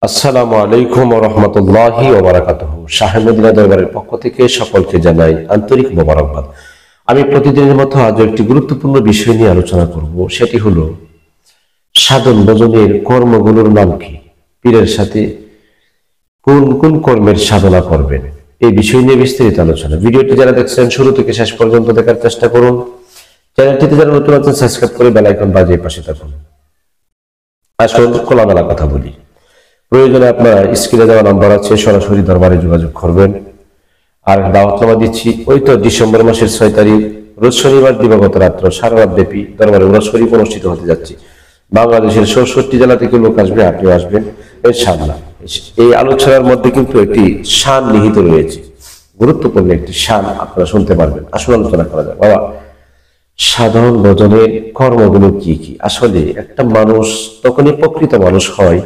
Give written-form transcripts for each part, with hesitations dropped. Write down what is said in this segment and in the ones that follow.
আসসালামু আলাইকুম ওয়া রাহমাতুল্লাহি ওয়া বারাকাতুহু। শাহে মদিনা দরবারের পক্ষ থেকে সকলকে জানাই আন্তরিক মোবারকবাদ। আমি প্রতিদিনের মতো আজ একটি গুরুত্বপূর্ণ বিষয় নিয়ে আলোচনা করব, সেটি হলো সাধন ভজনের কর্মগুলোর নাম কি, পীরের সাথে কোন কোন কর্মের সাধনা করবেন, এই বিষয় নিয়ে বিস্তারিত আলোচনা। ভিডিওটি যারা দেখছেন শুরু থেকে শেষ পর্যন্ত দেখার চেষ্টা করুন। চ্যানেলটিতে যারা নতুন আছেন সাবস্ক্রাইব করে বেল আইকন বাজিয়ে পাশে থাকুন। আসুন খোলামেলা কথা বলি। প্রয়োজনে আপনার স্ক্রিনে দেওয়া নাম্বার আছে, সরাসরি দরবারে যোগাযোগ করবেন। আর দাওয়াতনামা দিচ্ছি, ওই তো ডিসেম্বর মাসের 6 তারিখ রোজ শনিবার দিবাগত রাত্র সারা রাত ব্যাপী দরবারে উরস শরীফ অনুষ্ঠিত হতে যাচ্ছে। বাংলাদেশের 64 জেলা থেকে লোক আসবে, আপনিও আসবেন ইনশাআল্লাহ। এই আলোচনার মধ্যে কিন্তু একটি শান নিহিত রয়েছে, গুরুত্বপূর্ণ একটি শান আপনারা শুনতে পারবেন। আসলে আলোচনা করা যায়। বাবা, সাধারণ ভজনের কর্মগুলো কি কি? আসলে একটা মানুষ তখনই প্রকৃত মানুষ হয়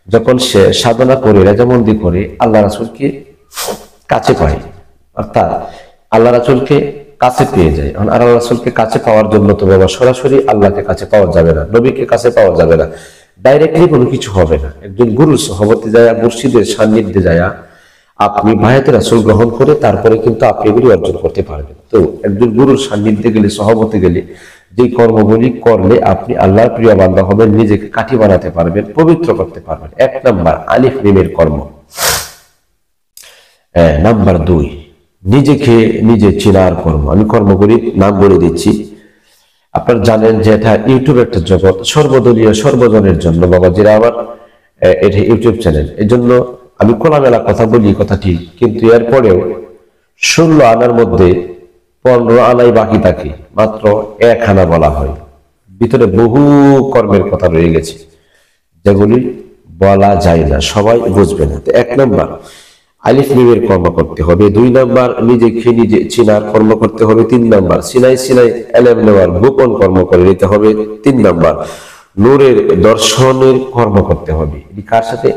যখন সে সাধনা করে রেজামন্দি করে আল্লাহ রাসূলকে কাছে পায়, অর্থাৎ আল্লাহ রাসূলকে কাছে পেয়ে যায়। আর আল্লাহ রাসূলকে কাছে পাওয়ার জন্য তো বাবা সরাসরি আল্লাহকে কাছে পাওয়া যাবে না, নবীকে কাছে পাওয়া যাবে না, ডাইরেক্টলি কোনো কিছু হবে না। একজন গুরুর সহবতে যায়, মুর্শিদের সান্নিধ্যে যায় আপনি বায়াতে রাসূল গ্রহণ করে তারপরে কিন্তু আপনি এগুলি অর্জন করতে পারবেন। তো একজন গুরুর সান্নিধ্যে গেলে, সহবতে গেলে যে কর্মগুলি করলে আপনি আল্লাহর প্রিয় বান্দা হবেন, নিজেকে কাঠি বানাতে পারবেন, পবিত্র করতে পারবেন। 1 নাম্বার আলিফ মিমের কর্ম। নাম্বার 2 নিজেকে নিজে চেনার কর্ম। আমি কর্মগুলির নাম বলে দিচ্ছি। আপনারা জানেন যে এটা ইউটিউব একটা জগৎ, সর্বদলীয় সর্বজনের জন্য বাবা, যেটা আমার এটা ইউটিউব চ্যানেল। এই জন্য আমি খোলামেলা কথা বলি, কথা ঠিক, কিন্তু এরপরেও 16 আনার মধ্যে 15 আনাই বাকি থাকে, মাত্র 1 আনা বলা হয়। ভিতরে বহু কর্মের কথা রয়ে গেছে যেগুলি বলা যায় না, সবাই বুঝবে না। 1 নাম্বার আলিফ মিমের কর্ম করতে হবে। 2 নাম্বার নিজেকে নিজে চিনার কর্ম করতে হবে। 3 নাম্বার সিনাই সিনাই এলেম নেওয়ার গোপন কর্ম করে নিতে হবে। 3 নাম্বার নূরের দর্শনের কর্ম করতে হবে। এটি কার সাথে?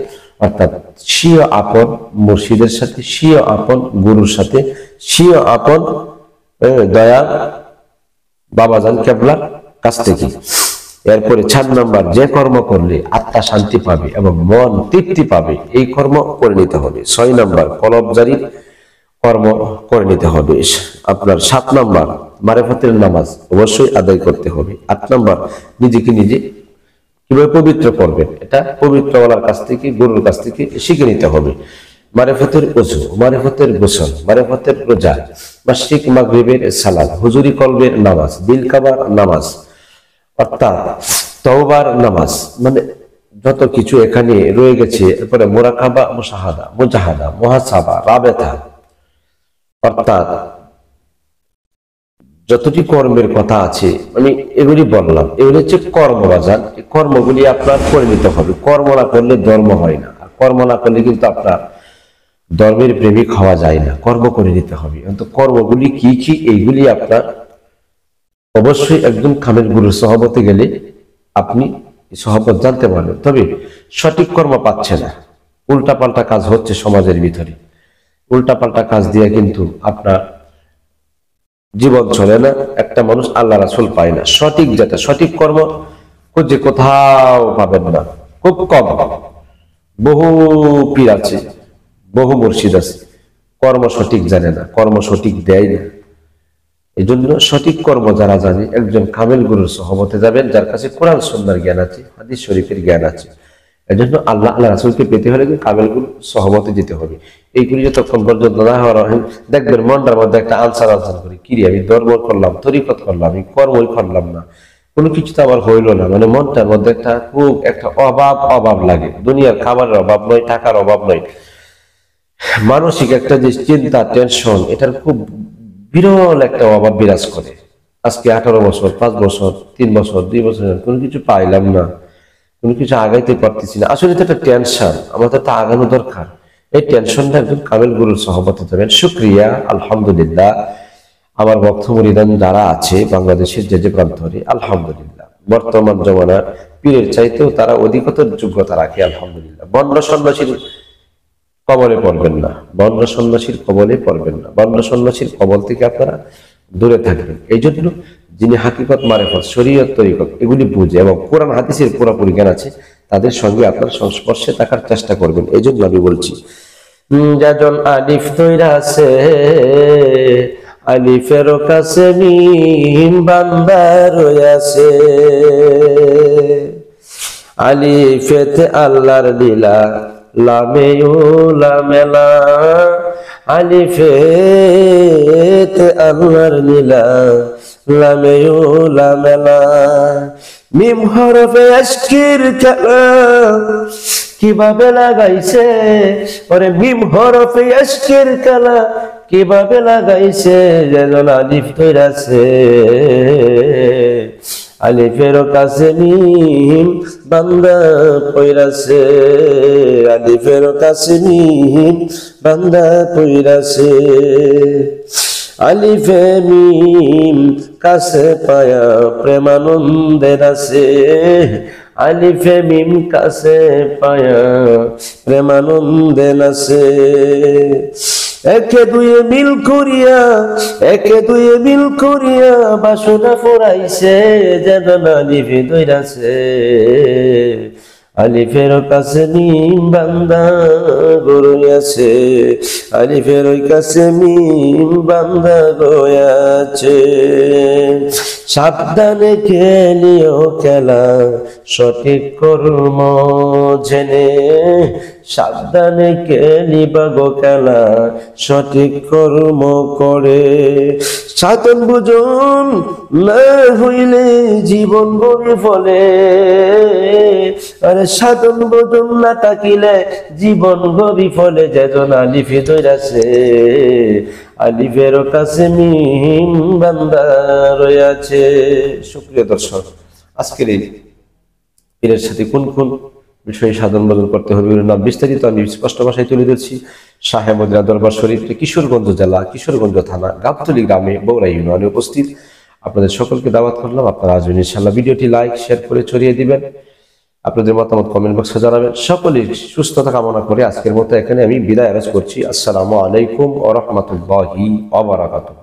অর্থাৎ স্বীয় আপন মুর্শিদের সাথে, স্বীয় আপন গুরুর সাথে, স্বীয় আপন দয়া বাবাজান কেবলার কাছ থেকে। এরপরে 4 নাম্বার যে কর্ম করলে আত্মা শান্তি পাবে এবং মন তৃপ্তি পাবে, এই কর্ম করে নিতে হবে। 6 নাম্বার কলবজারির কর্ম করে নিতে হবে আপনার। 7 নাম্বার মারিফাতের নামাজ অবশ্যই আদায় করতে হবে। 8 নাম্বার নিজেকে নিজে কিভাবে পবিত্র করবেন, এটা পবিত্রওয়ালার কাছ থেকে, গুরুর কাছ থেকে শিখে নিতে হবে। মারিফাতের ওযু, মারিফাতের গোসল, মারিফাতের রোজা, মাশরিক মাগরিবের সালাত, হুজুরি কলবের নামাজ, বিল কাবার নামাজ, অর্থাৎ তওবার নামাজ, মানে যত কিছু এখানে রয়ে গেছে। এরপরে মুরাকাবা, মুশাহাদা, মুজাহাদা, মুহাসাবা, রাবেতা, অর্থাৎ যতটি কর্মের কথা আছে আমি এগুলি বললাম, এগুলি হচ্ছে কর্মবাজার। এই কর্মগুলি আপনার করে নিতে হবে। কর্ম না করলে ধর্ম হয় না, আর কর্ম না করলে কিন্তু আপনার ধর্মের প্রেমিক হওয়া যায় না। কর্ম করে নিতে হবে। কিন্তু কর্মগুলি কি কি, এইগুলি আপনার অবশ্যই একজন কামেল গুরুর সহবতে গেলে আপনি সহবত জানতে পারবেন। তবে সঠিক কর্ম পাচ্ছে না, উল্টাপাল্টা কাজ হচ্ছে সমাজের ভিতরে। উল্টাপাল্টা কাজ দিয়ে কিন্তু আপনার জীবন চলে না, একটা মানুষ আল্লাহ রাসূল পায় না। সঠিক যেটা সঠিক কর্ম খুঁজে কোথাও পাবেন না, খুব কম। বহু পীর আছে, বহু মুর্শিদ আছে, কর্ম সঠিক জানে না, কর্ম সঠিক দেয় না। এই জন্য সঠিক কর্ম যারা জানে, একজন কামেল গুরুর সহবতে যাবেন, যার কাছে কোরআন সুন্নাহর জ্ঞান আছে, হাদিস শরীফের জ্ঞান আছে। এই জন্য আল্লাহ রাসূলকে পেতে হলে কামেল গুরু সহবতে যেতে হবে। এইগুলি যতক্ষণ পর্যন্ত না হওয়ার দেখবেন মনটার মধ্যে একটা আনসার করি, কিরে আমি ধর্ম করলাম, তরিকত করলাম, আমি কর্মই করলাম না, কোনো কিছু তো আবার হইলো না, মানে মনটার মধ্যে একটা খুব একটা অভাব লাগে। দুনিয়ার খাবারের অভাব নয়, টাকার অভাব নয়, মানসিক একটা যে চিন্তা, টেনশন, এটার খুব বিরল একটা অভাব বিরাজ করে। আজকে 18 বছর, 5 বছর, 3 বছর, 2 বছর কোনো কিছু পাইলাম না, কোনো কিছু আগাইতে পারতেছি না। আসলে এটা একটা টেনশন, আমাদের তো আগানো দরকার। এই টেনশনটা একজন কামেল গুরুর সহবতে যাবেন। শুকরিয়া, আলহামদুলিল্লাহ, আমার ভক্ত মুরিদান যারা আছে বাংলাদেশের যে প্রান্তরে, আলহামদুলিল্লাহ বর্তমান জমানার পীরের চাইতেও তারা অধিকতর যোগ্যতা রাখে, আলহামদুলিল্লাহ। বন্ড সন্ন্যাসীর কবলে পড়বেন না, বন্ড সন্ন্যাসীর কবলে পড়বেন না, বন্ড সন্ন্যাসীর কবল থেকে আপনারা দূরে থাকবেন। এই জন্য যিনি হাকিকত মারেফত শরীয়ত তরিকত এগুলি বুঝে এবং কোরআন হাদিসের পুরোপুরি জ্ঞান আছে, তাদের সঙ্গে আপনার সংস্পর্শে থাকার চেষ্টা করবেন। এই জন্য আমি বলছি যাজন আলিফ তৈরা আছে, আলিফের কাছে মিম বান্দা রয়েছে, আলিফেতে আল্লাহর লীলা, লামে লামেলা, আলিফেতে আল্লাহর লীলা, লামে লামেলা। মিম হরফে আশকির খেলা কিভাবে লাগাইছে, ওরে মিম হরফে আশকির খেলা কিভাবে লাগাইছে, যেজন আলিফ তৈরাছে, আলিফের কাছে মিম বান্দা পইরাছে, আলিফের কাছে মিম বান্দা পইরাছে। আলিফে মিম কাছে পায়া প্রেমানন্দের আছে, আলিফে মিম কাছে পায়া প্রেমানন্দে নাচে। একে দুয়ে মিল করিয়া, একে দুয়ে মিল করিয়া বাসনা ফুরাইছে, যেন আলিফে ধইরাছে, আলিফের কাছে মিম বান্দা গড়িয়াছে, আলিফের কাছে মিম বান্দা গয়াছে। সাবধানে খেলিও খেলা সঠিক কর্ম জেনে, সাবধানে খেলিবা গো খেলা সঠিক কর্ম করে। সাধন বুঝন না হইলে জীবন গড়ে ফলে, আরে সাধন বুঝন না থাকিলে জীবন গড়ি ফলে, যেজন আলিফে ধইরাছে, আলিফের কাছে মিম বান্দা রয়েছে। সুপ্রিয় দর্শক, আজকের এই পীরের সাথে কোন কোন বিষয়ে সাধন বদল করতে হবে না বিস্তারিত আমি স্পষ্ট ভাষায় তুলে ধরছি। শাহে মদিনা দরবার শরীফ, কিশোরগঞ্জ জেলা, কিশোরগঞ্জ থানা, গাবতলী গ্রামে, বগুড়া ইউনিয়নে উপস্থিত। আপনাদের সকলকে দাওয়াত করলাম, আপনারা আসবেন ইনশাআল্লাহ। ভিডিওটি লাইক শেয়ার করে ছড়িয়ে দিবেন, আপনাদের মতামত কমেন্ট বক্সে জানাবেন। সকলেই সুস্থতা কামনা করে আজকের মতো এখানে আমি বিদায় আরজ করছি। আসসালামু আলাইকুম ওয়া রাহমাতুল্লাহি ওয়া বারাকাতুহু।